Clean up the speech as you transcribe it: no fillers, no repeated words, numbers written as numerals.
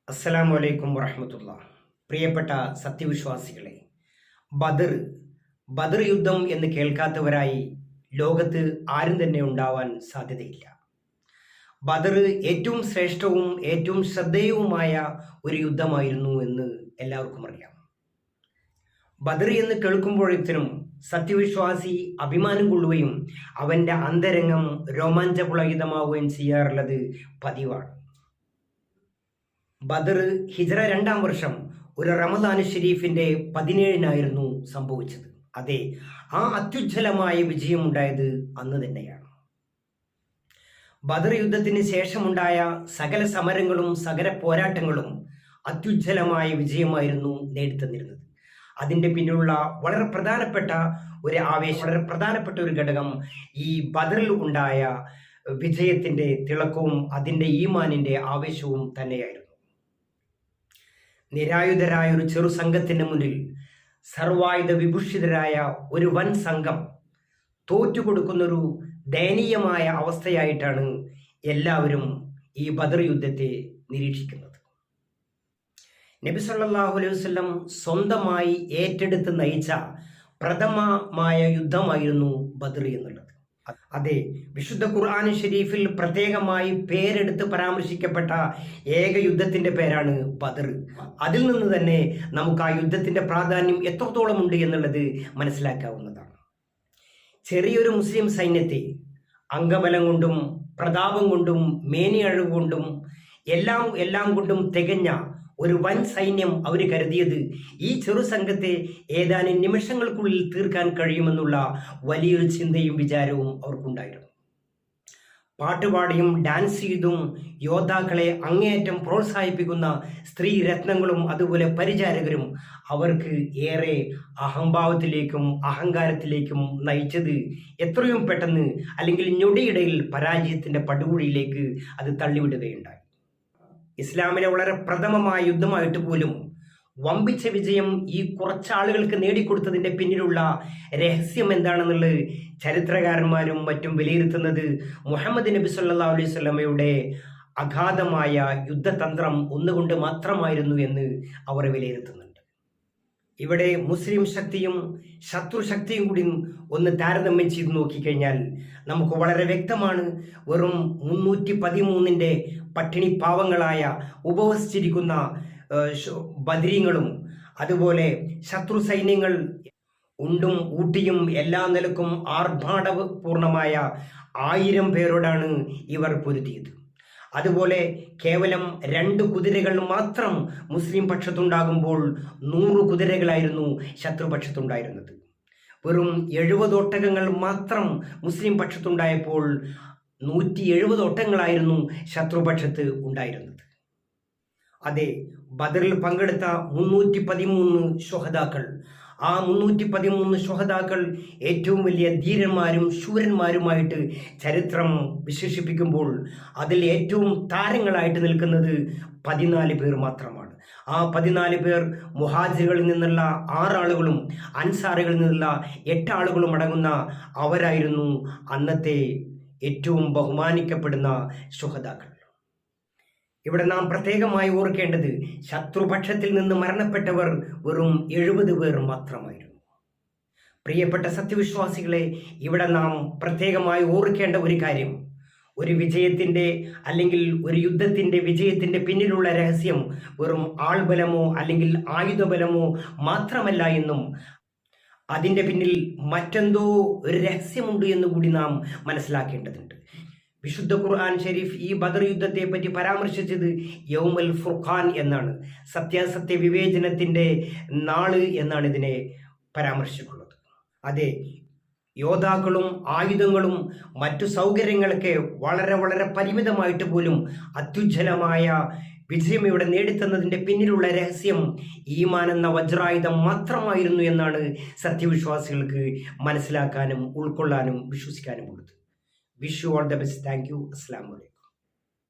അസ്സലാമു അലൈക്കും വറഹ്മത്തുള്ളാഹി. പ്രിയപ്പെട്ട സത്യവിശ്വാസികളെ, ബദർ യുദ്ധം എന്ന് കേൾക്കാത്തവരായി ലോകത്ത് ആരും തന്നെ ഉണ്ടാവാൻ സാധ്യതയില്ല. ബദർ ഏറ്റവും ശ്രേഷ്ഠവും ഏറ്റവും ശ്രദ്ധേയവുമായ ഒരു യുദ്ധമായിരുന്നു എന്ന് എല്ലാവർക്കും അറിയാം. ബദർ എന്ന് കേൾക്കുമ്പോഴേക്കും സത്യവിശ്വാസി അഭിമാനം കൊള്ളുകയും അവൻ്റെ അന്തരംഗം രോമാഞ്ചപുളകിതമാവുകയും ചെയ്യാറുള്ളത് പതിവാണ്. ബദർ ഹിജ്റ 2-ാം വർഷം ഒരു റമദാൻ ഷരീഫിൻ്റെ 17-നായിരുന്നു സംഭവിച്ചത്. അതെ, ആ അത്യുജ്വലമായ വിജയമുണ്ടായത് അന്ന് തന്നെയാണ്. ബദർ യുദ്ധത്തിന് ശേഷമുണ്ടായ സകല സമരങ്ങളും സകല പോരാട്ടങ്ങളും അത്യുജ്വലമായ വിജയമായിരുന്നു നേടിത്തന്നിരുന്നത്. അതിൻ്റെ പിന്നിലുള്ള വളരെ പ്രധാനപ്പെട്ട ഒരു ആവേശം, വളരെ പ്രധാനപ്പെട്ട ഒരു ഘടകം ഈ ബദറിൽ ഉണ്ടായ വിജയത്തിൻ്റെ തിളക്കവും അതിൻ്റെ ഈമാനിൻ്റെ ആവേശവും തന്നെയായിരുന്നു. നിരായുധരായ ഒരു ചെറു സംഘത്തിന് മുന്നിൽ സർവായുധ വിഭൂഷിതരായ ഒരു വൻ സംഘം തോറ്റുകൊടുക്കുന്നൊരു ദയനീയമായ അവസ്ഥയായിട്ടാണ് എല്ലാവരും ഈ ബദർ യുദ്ധത്തെ നിരീക്ഷിക്കുന്നത്. നബി സല്ലല്ലാഹു അലൈഹി വസല്ലം സ്വന്തമായി ഏറ്റെടുത്ത് നയിച്ച പ്രഥമമായ യുദ്ധമായിരുന്നു ബദർ എന്നുള്ളത്. അതെ, വിശുദ്ധ ഖുർആൻ ഷരീഫിൽ പ്രത്യേകമായി പേരെടുത്ത് പരാമർശിക്കപ്പെട്ട ഏക യുദ്ധത്തിന്റെ പേരാണ് ബദർ. അതിൽ നിന്ന് തന്നെ നമുക്ക് ആ യുദ്ധത്തിന്റെ പ്രാധാന്യം എത്രത്തോളം ഉണ്ട് എന്നുള്ളത് മനസ്സിലാക്കാവുന്നതാണ്. ചെറിയൊരു മുസ്ലിം സൈന്യത്തെ അംഗബലം കൊണ്ടും പ്രതാപം കൊണ്ടും മേനിയഴവ് കൊണ്ടും എല്ലാം കൊണ്ടും തികഞ്ഞ ഒരു വൻ സൈന്യം അവർ കരുതിയത് ഈ ചെറു സംഘത്തെ ഏതാനും നിമിഷങ്ങൾക്കുള്ളിൽ തീർക്കാൻ കഴിയുമെന്നുള്ള വലിയൊരു ചിന്തയും വിചാരവും അവർക്കുണ്ടായിരുന്നു. പാട്ടുപാടിയും ഡാൻസ് ചെയ്തും യോദ്ധാക്കളെ അങ്ങേയറ്റം പ്രോത്സാഹിപ്പിക്കുന്ന സ്ത്രീ രത്നങ്ങളും അതുപോലെ പരിചാരകരും അവർക്ക് ഏറെ അഹംഭാവത്തിലേക്കും അഹങ്കാരത്തിലേക്കും നയിച്ചത് എത്രയും പെട്ടെന്ന് അല്ലെങ്കിൽ ഞൊടിയിടയിൽ പരാജയത്തിൻ്റെ പടുകുഴിയിലേക്ക് അത് തള്ളിവിടുകയുണ്ടായി. ഇസ്ലാമിലെ വളരെ പ്രഥമമായ യുദ്ധമായിട്ട് പോലും വമ്പിച്ച വിജയം ഈ കുറച്ചാളുകൾക്ക് നേടിക്കൊടുത്തതിൻ്റെ പിന്നിലുള്ള രഹസ്യം എന്താണെന്നുള്ളത് ചരിത്രകാരന്മാരും മറ്റും വിലയിരുത്തുന്നത് മുഹമ്മദ് നബി സല്ലല്ലാഹു അലൈഹി വസല്ലമയുടെ അഗാധമായ യുദ്ധതന്ത്രം ഒന്നുകൊണ്ട് മാത്രമായിരുന്നു എന്ന് അവർ വിലയിരുത്തുന്നുണ്ട്. ഇവിടെ മുസ്ലിം ശക്തിയും ശത്രു ശക്തിയും കൂടി ഒന്ന് താരതമ്യം ചെയ്ത് നോക്കിക്കഴിഞ്ഞാൽ നമുക്ക് വളരെ വ്യക്തമാണ്. വെറും 313-ന്റെ പട്ടിണി പാവങ്ങളായ ഉപവസിച്ചിരിക്കുന്ന ബദരീങ്ങളും അതുപോലെ ശത്രു സൈന്യങ്ങൾ ഉണ്ടും ഊട്ടിയും എല്ലാ നിലക്കും ആർഭാടപൂർണമായ 1000 പേരോടാണ് ഇവർ പൊരുതിയത്. അതുപോലെ കേവലം 2 കുതിരകൾ മാത്രം മുസ്ലിം പക്ഷത്തുണ്ടാകുമ്പോൾ 100 കുതിരകളായിരുന്നു ശത്രുപക്ഷത്തുണ്ടായിരുന്നത്. വെറും 70 ഒട്ടകങ്ങൾ മാത്രം മുസ്ലിം പക്ഷത്തുണ്ടായപ്പോൾ 170 ഒട്ടകങ്ങളായിരുന്നു ശത്രുപക്ഷത്ത് ഉണ്ടായിരുന്നത്. അതെ, ബദറിൽ പങ്കെടുത്ത 313 ശുഹദാക്കൾ, ആ 313 ശുഹദാക്കൾ ഏറ്റവും വലിയ ധീരന്മാരും ശൂരന്മാരുമായിട്ട് ചരിത്രം വിശേഷിപ്പിക്കുമ്പോൾ അതിൽ ഏറ്റവും താരങ്ങളായിട്ട് നിൽക്കുന്നത് 14 പേർ മാത്രമാണ്. ആ 14 പേർ മുഹാജിറുകളിൽ നിന്നുള്ള 6 ആളുകളും അൻസാറുകളിൽ നിന്നുള്ള 8 ആളുകളും അടങ്ങുന്ന അവരായിരുന്നു അന്നത്തെ ഏറ്റവും ബഹുമാനിക്കപ്പെടുന്ന ശുഹദാക്കൾ. ഇവിടെ നാം പ്രത്യേകമായി ഓർക്കേണ്ടത് ശത്രുപക്ഷത്തിൽ നിന്ന് മരണപ്പെട്ടവർ വെറും 70 പേർ മാത്രമായിരുന്നു. പ്രിയപ്പെട്ട സത്യവിശ്വാസികളെ, ഇവിടെ നാം പ്രത്യേകമായി ഓർക്കേണ്ട ഒരു കാര്യം, ഒരു വിജയത്തിൻ്റെ അല്ലെങ്കിൽ ഒരു യുദ്ധത്തിൻ്റെ വിജയത്തിൻ്റെ പിന്നിലുള്ള രഹസ്യം വെറും ആൾബലമോ അല്ലെങ്കിൽ ആയുധബലമോ മാത്രമല്ല എന്നും അതിൻ്റെ പിന്നിൽ മറ്റെന്തോ ഒരു രഹസ്യമുണ്ട് എന്നുകൂടി നാം മനസ്സിലാക്കേണ്ടതുണ്ട്. വിശുദ്ധ ഖുർആൻ ഷരീഫ് ഈ ബദർ യുദ്ധത്തെ പറ്റി പരാമർശിച്ചത് യൗമുൽ ഫുർഖാൻ എന്നാണ്. സത്യാസത്യ വിവേചനത്തിൻ്റെ നാള് എന്നാണ് ഇതിനെ പരാമർശിക്കുന്നത്. അതെ, യോദ്ധാക്കളും ആയുധങ്ങളും മറ്റു സൗകര്യങ്ങളൊക്കെ വളരെ വളരെ പരിമിതമായിട്ട് പോലും അത്യുജ്വലമായ വിജയം ഇവിടെ നേടിത്തന്നതിൻ്റെ പിന്നിലുള്ള രഹസ്യം ഈമാൻ എന്ന വജ്രായുധം മാത്രമായിരുന്നു എന്നാണ് സത്യവിശ്വാസികൾക്ക് മനസ്സിലാക്കാനും ഉൾക്കൊള്ളാനും വിശ്വസിക്കാനും ഉള്ളത്. Wish you all the best. Thank you. അസ്സലാമു അലൈക്കും.